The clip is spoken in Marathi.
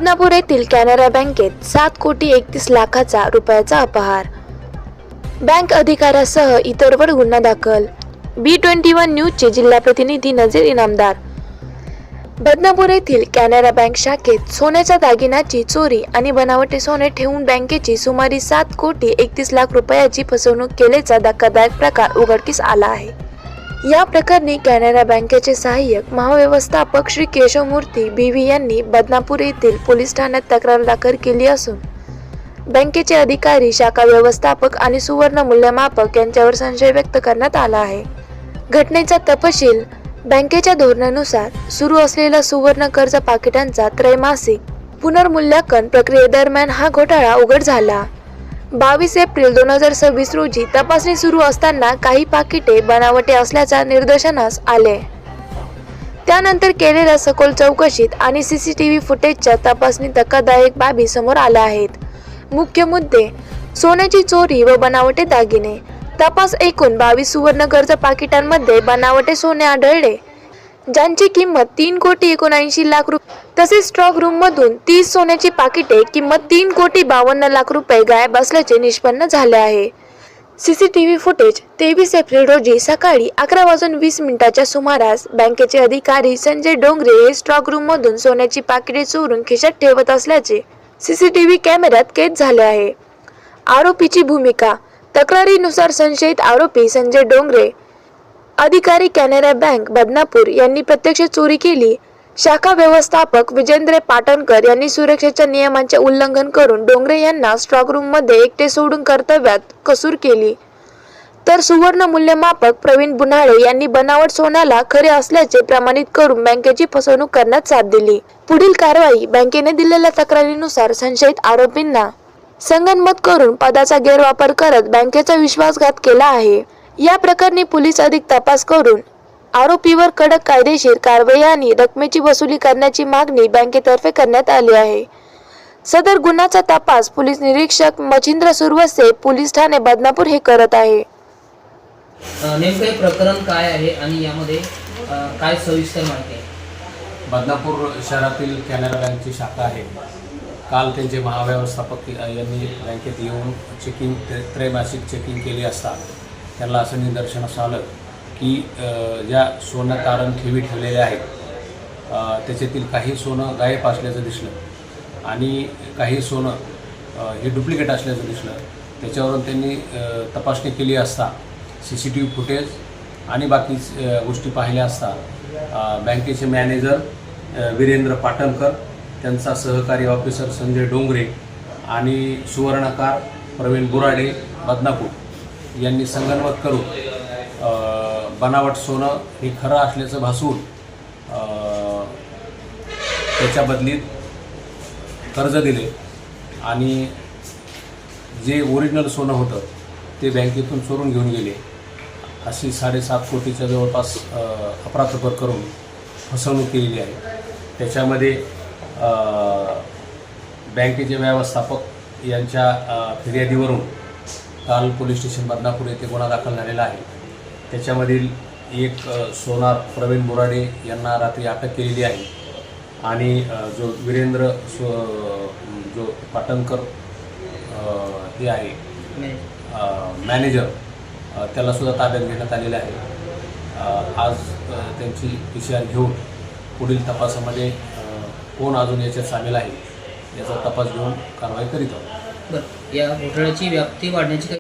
बदनापूर येथील कॅनरा बँकेत 7,31,00,000 रुपयाचा अपहार. बँक अधिकाऱ्यासह इतरवर गुन्हा दाखल. B21 न्यूजचे जिल्हा प्रतिनिधी नजीर इनामदार. बदनापूर येथील कॅनरा बँक शाखेत सोन्याच्या दागिन्याची चोरी आणि बनावटी सोने ठेवून बँकेची सुमारे 7,31,00,000 रुपयाची फसवणूक केल्याचा धक्कादायक प्रकार उघडकीस आला आहे. या प्रकरणी कॅनरा बँकेचे सहाय्यक महाव्यवस्थापक श्री केशवमूर्ती BV यांनी बदनापूर येथील पोलीस ठाण्यात तक्रार दाखल केली असून बँकेचे अधिकारी, शाखा व्यवस्थापक आणि सुवर्ण मूल्यमापक यांच्यावर संशय व्यक्त करण्यात आला आहे. घटनेचा तपशील बँकेच्या धोरणानुसार सुरू असलेल्या सुवर्ण कर्ज पाकिटांचा त्रैमासिक पुनर्मूल्यांकन प्रक्रियेदरम्यान हा घोटाळा उघड झाला. 22 एप्रिल 2026 रोजी तपासणी सुरू असताना काही पाकिटे बनावटी असल्याच्या निदर्शनास आले. त्यानंतर केलेल्या सखोल चौकशीत आणि CCTV फुटेजच्या तपासणीत धक्कादायक बाबी समोर आल्या आहेत. मुख्य मुद्दे: सोन्याची चोरी व बनावटी दागिने. तपास: एकूण 22 सुवर्ण कर्ज पाकिटांमध्ये बनावटे सोने आढळले, ज्यांची किंमत 3,79,00,000 रुपये. तसेच स्टॉक रूम मधून 30 सोन्याची पाकिटे किंमत 3,52,00,000 रुपये गायब असल्याचे निष्पन्न झाले आहे. CCTV फुटेज: 23 एप्रिल रोजी सकाळी 11:20 सुमारास बँकेचे अधिकारी संजय डोंगरे हे स्टॉक रूम मधून सोन्याची पाकिटे चोरून खिशात ठेवत असल्याचे CCTV कॅमेऱ्यात कैद झाले आहे. आरोपीची भूमिका: तक्रारीनुसार संशयित आरोपी संजय डोंगरे, अधिकारी कॅनरा बँक बदनापूर यांनी प्रत्यक्ष चोरी केली. शाखा व्यवस्थापक विजेंद्र पाटणकर यांनी सुरक्षेच्या नियमांचे उल्लंघन करून डोंगरे यांना स्टॉक रूम मध्ये एकटे सोडून कर्तव्यात कसूर केली. तर सुवर्ण मूल्यमापक प्रवीण बुन्हाळे यांनी बनावट सोन्याला खरे असल्याचे प्रमाणित करून बँकेची फसवणूक करण्यात साथ दिली. पुढील कारवाई: बँकेने दिलेल्या तक्रारीनुसार संशयित आरोपींना संगनमत करून पदाचा गैरवापर करत बँकेचा विश्वासघात केला आहे. या प्रकरणी पोलीस अधिक तपास करून आरोपीवर कडक कायदेशीर कारवाई आणि रकमेची वसुली करण्याची मागणी बँकेतर्फे करण्यात आली आहे. सदर गुन्ह्याचा तपास पोलीस निरीक्षक मच्छिंद्र सुरवसे, पोलीस ठाणे बदनापूर हे करत आहे. नेमकं हे प्रकरण काय आहे आणि यामध्ये काय सविस्तर माहिती आहे? बदनापूर शहरातील कॅनरा बँकची शाखा आहे. काल त्यांचे महाव्यवस्थापक यांनी बँकेत येऊन त्रैमासिक चेकिंग केली असता त्यांना असं निदर्शनास आलं की ज्या सोनं तारण ठेवी ठेवलेल्या आहेत त्याच्यातील काही सोनं गायब असल्याचं दिसलं आणि काही सोनं हे डुप्लिकेट असल्याचं दिसलं. त्याच्यावरून त्यांनी तपासणी केली असता CCTV फुटेज आणि बाकी गोष्टी पाहिल्या असता बँकेचे मॅनेजर वीरेंद्र पाटणकर, त्यांचा सहकारी ऑफिसर संजय डोंगरे आणि सुवर्णकार प्रवीण बुराडे बदनापूर यांनी संगनमत करून बनावट सोनं हे खरं असल्याचं भासवून त्याच्या बदलीत कर्ज दिले आणि जे ओरिजिनल सोनं होतं ते बँकेतून चोरून घेऊन गेले. अशी 7.5 कोटीच्या जवळपास अफरातफर करून फसवणूक केलेली आहे. त्याच्यामध्ये बँकेचे व्यवस्थापक यांच्या फिर्यादीवरून काल पोलीस स्टेशन बदनापूर येथे गुन्हा दाखल झालेला आहे. त्याच्यामधील एक सोनार प्रवीण बुराडे यांना रात्री अटक केलेली आहे आणि जो वीरेंद्र जो पाटणकर हे आहे मॅनेजर, त्यालासुद्धा ताब्यात घेण्यात आलेलं आहे. आज त्यांची PCR घेऊन पुढील तपासामध्ये कोण अजून याच्यात सामील आहे याचा तपास घेऊन कारवाई करीत आहोत. या घोटाळ्याची व्याप्ती वाढण्याची